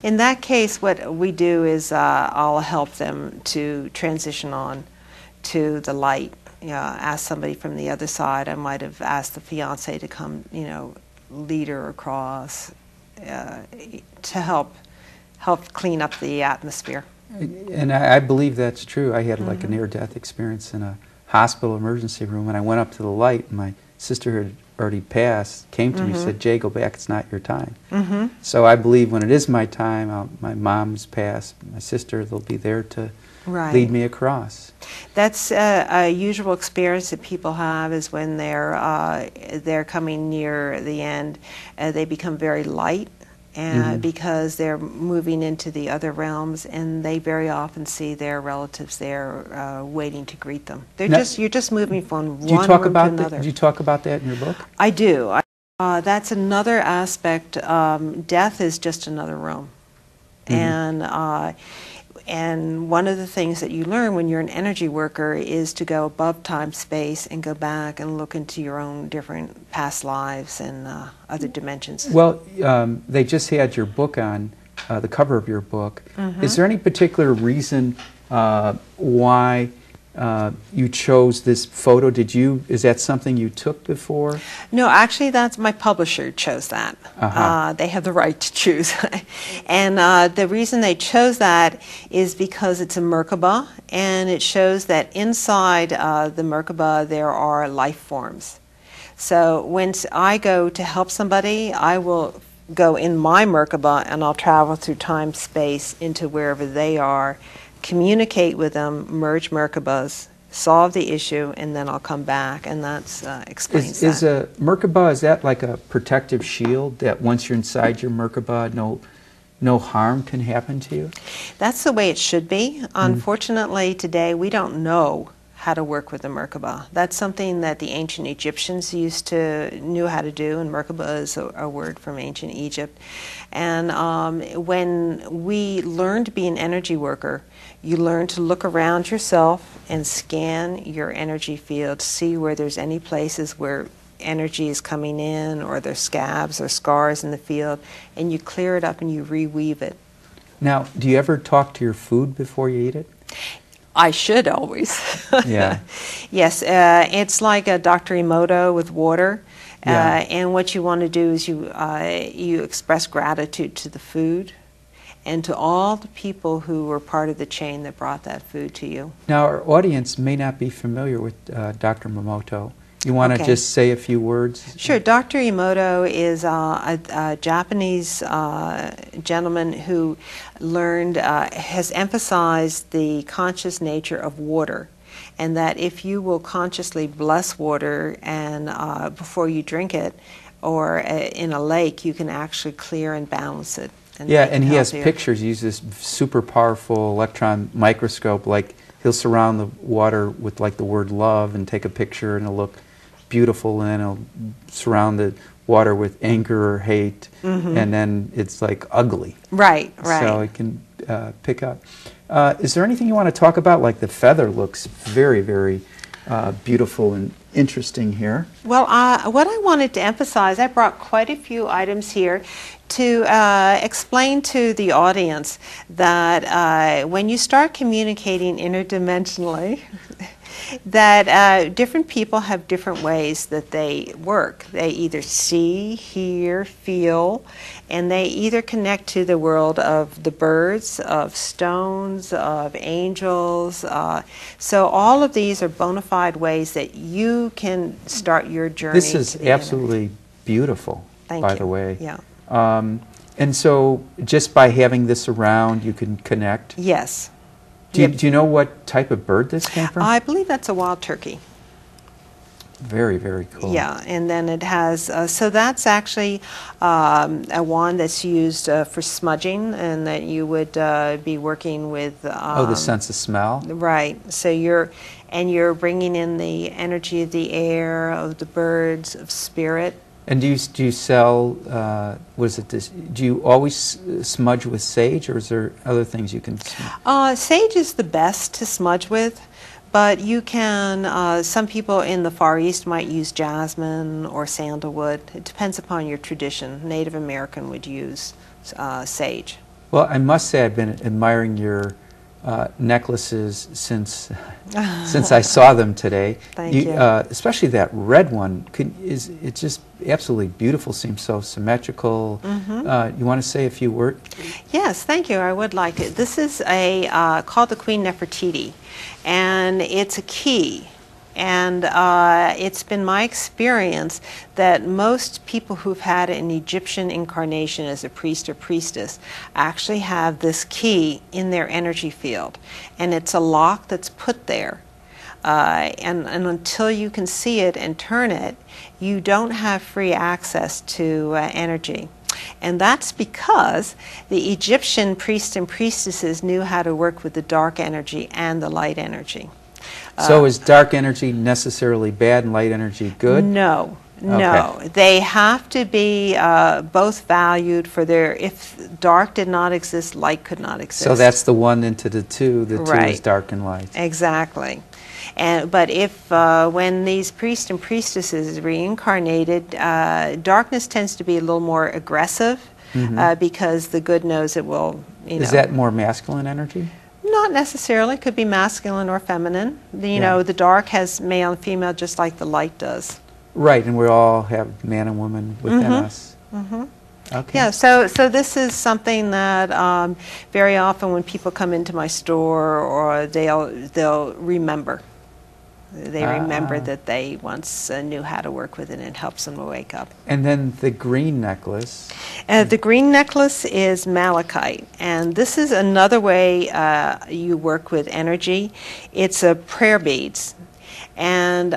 In that case, what we do is I'll help them to transition on to the light. Ask somebody from the other side. I might have asked the fiance to come, lead her across to help clean up the atmosphere. And I believe that's true. I had like a near-death experience in a hospital emergency room, and I went up to the light, and my sister had already passed, came to me and said, "Jay, go back, it's not your time." So I believe when it is my time, my mom's passed, my sister, they'll be there to lead me across. That's a usual experience that people have, is when they're coming near the end, they become very light, and because they're moving into the other realms, and they very often see their relatives there waiting to greet them. You're just moving from one room to another. Do you talk about that in your book? I do. That's another aspect. Death is just another room, and one of the things that you learn when you're an energy worker is to go above time, space, and go back and look into your own different past lives and other dimensions. Well, they just had your book on, the cover of your book. Is there any particular reason why you chose this photo? Is that something you took before? No, actually, that's my publisher chose that. They have the right to choose. And the reason they chose that is because it's a Merkaba, and it shows that inside the Merkaba there are life forms. So when I go to help somebody, I will go in my Merkaba, and I'll travel through time, space, into wherever they are, communicate with them, merge Merkabas, solve the issue, and then I'll come back, and that's explains that. Is a Merkaba, is that like a protective shield that once you're inside your Merkaba, no harm can happen to you? That's the way it should be. Unfortunately, today we don't know how to work with the Merkaba. That's something that the ancient Egyptians knew how to do, and Merkaba is a word from ancient Egypt. And when we learn to be an energy worker, you learn to look around yourself and scan your energy field, see where there's any places where energy is coming in, or there's scabs or scars in the field, and you clear it up and you reweave it. Now, do you ever talk to your food before you eat it? I should always. Yeah. Yes, it's like a Dr. Emoto with water. Yeah. And what you want to do is you express gratitude to the food and to all the people who were part of the chain that brought that food to you. Now, our audience may not be familiar with Dr. Emoto. You want to just say a few words? Sure. Dr. Emoto is a Japanese gentleman who has emphasized the conscious nature of water, and that if you will consciously bless water and before you drink it, or in a lake, you can actually clear and balance it. Yeah, and he has pictures. He uses this super powerful electron microscope. Like, he'll surround the water with like the word love and take a picture, and it'll look beautiful, and then he'll surround the water with anger or hate, and then it's like ugly. Right. So it can pick up. Is there anything you want to talk about? Like, the feather looks very, very beautiful and interesting here. Well, what I wanted to emphasize, I brought quite a few items here to explain to the audience that when you start communicating interdimensionally, that different people have different ways that they work. They either see, hear, feel, and they either connect to the world of the birds, of stones, of angels. So all of these are bona fide ways that you can start your journey. This is absolutely beautiful, by the way. Yeah. And so just by having this around, you can connect? Yes. Do you know what type of bird this came from? I believe that's a wild turkey. Very, very cool. Yeah, and then it has, so that's actually a wand that's used for smudging, and that you would be working with... the sense of smell? Right. So you're bringing in the energy of the air, of the birds, of spirit. And do you sell, do you always smudge with sage, or is there other things you can smudge? Sage is the best to smudge with, but you can, some people in the Far East might use jasmine or sandalwood. It depends upon your tradition. Native American would use sage. Well, I must say I've been admiring your necklaces since I saw them today. Thank you. Especially that red one. It's just absolutely beautiful. Seems so symmetrical. You want to say a few words? Yes, thank you. I would like to. This is called the Queen Nefertiti, and it's a key. And it's been my experience that most people who've had an Egyptian incarnation as a priest or priestess actually have this key in their energy field. And it's a lock that's put there. And until you can see it and turn it, you don't have free access to energy. And that's because the Egyptian priests and priestesses knew how to work with the dark energy and the light energy. So is dark energy necessarily bad and light energy good? No, no. Okay. They have to be both valued for their, if dark did not exist, light could not exist. So that's the one into the two two is dark and light. Exactly. But if, when these priests and priestesses reincarnated, darkness tends to be a little more aggressive because the good knows it will, Is that more masculine energy? Not necessarily. It could be masculine or feminine. You know, the dark has male and female just like the light does. Right, and we all have man and woman within us. Okay. Yeah, so this is something that very often when people come into my store, or they'll remember. They remember that they once knew how to work with it, and it helps them to wake up. And then the green necklace. The green necklace is malachite, and this is another way you work with energy. It's prayer beads. And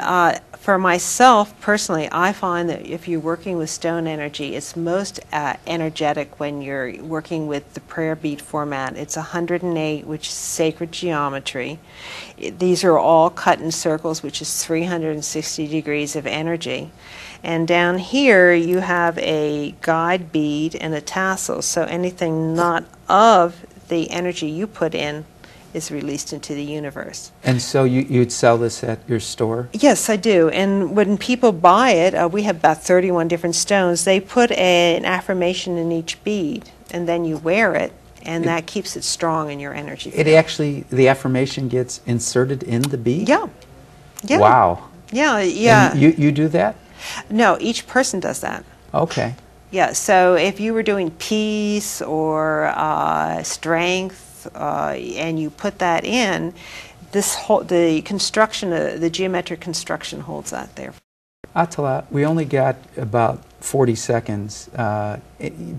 for myself, personally, I find that if you're working with stone energy, it's most energetic when you're working with the prayer bead format. It's 108, which is sacred geometry. These are all cut in circles, which is 360 degrees of energy. And down here, you have a guide bead and a tassel, so anything not of the energy you put in is released into the universe. And so you'd sell this at your store? Yes, I do. And when people buy it, we have about 31 different stones. They put an affirmation in each bead, and then you wear it, and that keeps it strong in your energy field. It actually, the affirmation gets inserted in the bead? Yeah. Yeah. Wow. Yeah, yeah. And you do that? No, each person does that. Okay. Yeah, so if you were doing peace or strength, and you put that in, the construction, the geometric construction holds that there. Atala, we only got about 40 seconds.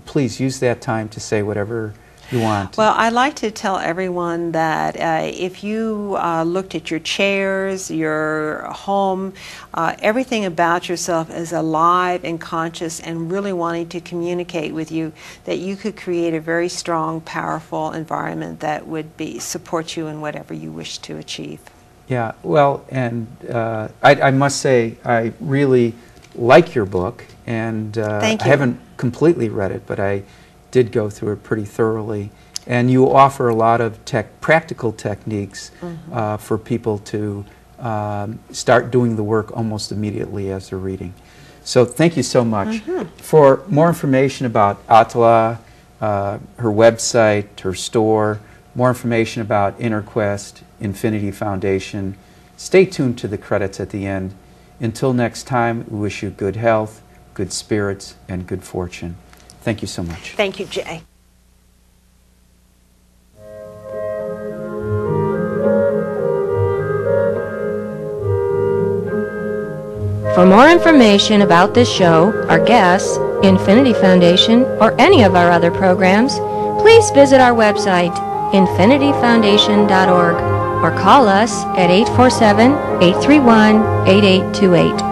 Please use that time to say whatever you want. Well, I like to tell everyone that if you looked at your chairs, your home, everything about yourself is alive and conscious and really wanting to communicate with you, that you could create a very strong, powerful environment that would support you in whatever you wish to achieve. Yeah, well, and I must say I really like your book, and Thank you. I haven't completely read it, but I did go through it pretty thoroughly, and you offer a lot of practical techniques for people to start doing the work almost immediately as they're reading. So thank you so much. For more information about Atala, her website, her store, more information about InnerQuest, Infinity Foundation, stay tuned to the credits at the end. Until next time, we wish you good health, good spirits, and good fortune. Thank you so much. Thank you, Jay. For more information about this show, our guests, Infinity Foundation, or any of our other programs, please visit our website, infinityfoundation.org, or call us at 847-831-8828.